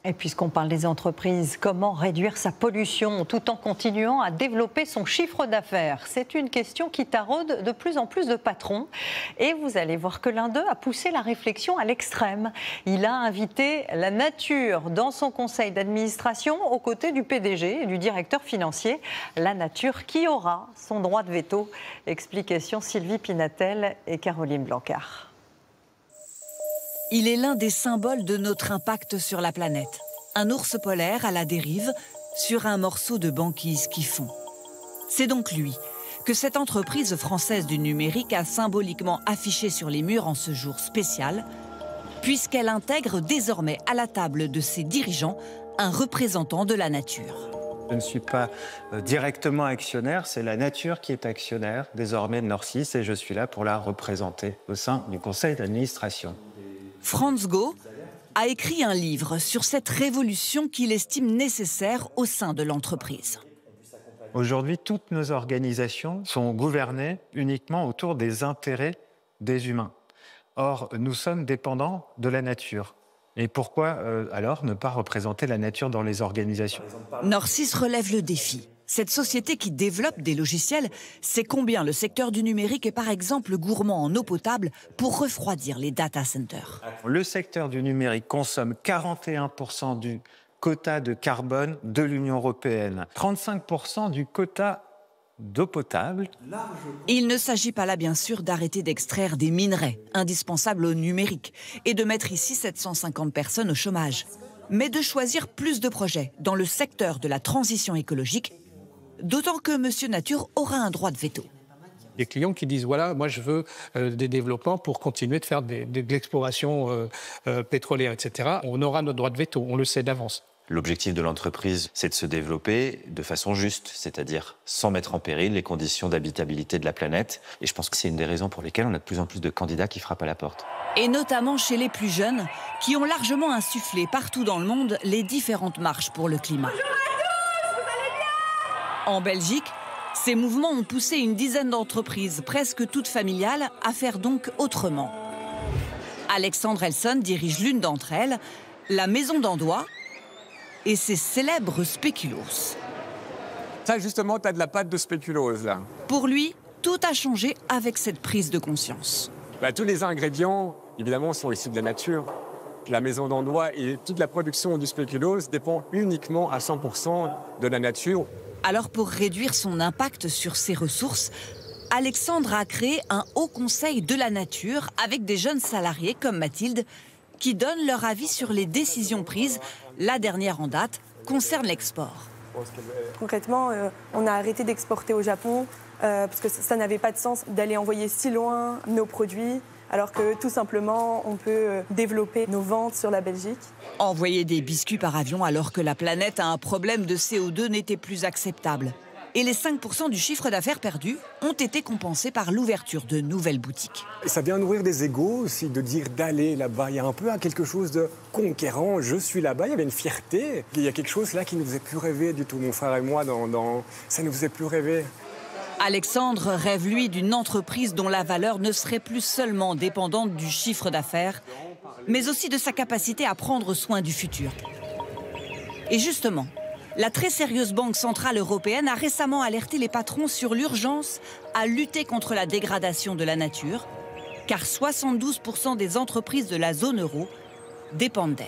Et puisqu'on parle des entreprises, comment réduire sa pollution tout en continuant à développer son chiffre d'affaires? C'est une question qui taraude de plus en plus de patrons. Et vous allez voir que l'un d'eux a poussé la réflexion à l'extrême. Il a invité la nature dans son conseil d'administration aux côtés du PDG et du directeur financier. La nature qui aura son droit de veto. Explication Sylvie Pinatel et Caroline Blancard. Il est l'un des symboles de notre impact sur la planète. Un ours polaire à la dérive sur un morceau de banquise qui fond. C'est donc lui que cette entreprise française du numérique a symboliquement affiché sur les murs en ce jour spécial, puisqu'elle intègre désormais à la table de ses dirigeants un représentant de la nature. Je ne suis pas directement actionnaire, c'est la nature qui est actionnaire désormais de Norcis et je suis là pour la représenter au sein du conseil d'administration. Franz Go a écrit un livre sur cette révolution qu'il estime nécessaire au sein de l'entreprise. Aujourd'hui, toutes nos organisations sont gouvernées uniquement autour des intérêts des humains. Or, nous sommes dépendants de la nature. Et pourquoi alors ne pas représenter la nature dans les organisations? Norcis relève le défi. Cette société qui développe des logiciels sait combien le secteur du numérique est par exemple gourmand en eau potable pour refroidir les data centers. Le secteur du numérique consomme 41% du quota de carbone de l'Union européenne, 35% du quota d'eau potable. Il ne s'agit pas là bien sûr d'arrêter d'extraire des minerais indispensables au numérique et de mettre ici 750 personnes au chômage, mais de choisir plus de projets dans le secteur de la transition écologique. D'autant que Monsieur Nature aura un droit de veto. Des clients qui disent voilà, moi je veux des développements pour continuer de faire de l'exploration pétrolière, etc. On aura notre droit de veto, on le sait d'avance. L'objectif de l'entreprise, c'est de se développer de façon juste, c'est-à-dire sans mettre en péril les conditions d'habitabilité de la planète. Et je pense que c'est une des raisons pour lesquelles on a de plus en plus de candidats qui frappent à la porte. Et notamment chez les plus jeunes, qui ont largement insufflé partout dans le monde les différentes marches pour le climat. En Belgique, ces mouvements ont poussé une dizaine d'entreprises, presque toutes familiales, à faire donc autrement. Alexandre Elson dirige l'une d'entre elles, la Maison d'Andois, et ses célèbres spéculoos. Ça, justement, tu as de la pâte de spéculose, là. Pour lui, tout a changé avec cette prise de conscience. Tous les ingrédients, évidemment, sont issus de la nature. La Maison d'Andois et toute la production du spéculose dépend uniquement à 100% de la nature. Alors pour réduire son impact sur ses ressources, Alexandre a créé un haut conseil de la nature avec des jeunes salariés comme Mathilde qui donnent leur avis sur les décisions prises. La dernière en date concerne l'export. Concrètement, on a arrêté d'exporter au Japon parce que ça n'avait pas de sens d'aller envoyer si loin nos produits, alors que tout simplement, on peut développer nos ventes sur la Belgique. Envoyer des biscuits par avion alors que la planète a un problème de CO2 n'était plus acceptable. Et les 5% du chiffre d'affaires perdu ont été compensés par l'ouverture de nouvelles boutiques. Ça vient nourrir des égos aussi, de dire d'aller là-bas. Il y a un peu quelque chose de conquérant. Je suis là-bas, il y avait une fierté. Il y a quelque chose là qui ne nous faisait plus rêver du tout. Mon frère et moi, ça ne nous faisait plus rêver. Alexandre rêve, lui, d'une entreprise dont la valeur ne serait plus seulement dépendante du chiffre d'affaires, mais aussi de sa capacité à prendre soin du futur. Et justement, la très sérieuse Banque centrale européenne a récemment alerté les patrons sur l'urgence à lutter contre la dégradation de la nature, car 72% des entreprises de la zone euro dépendent d'elle.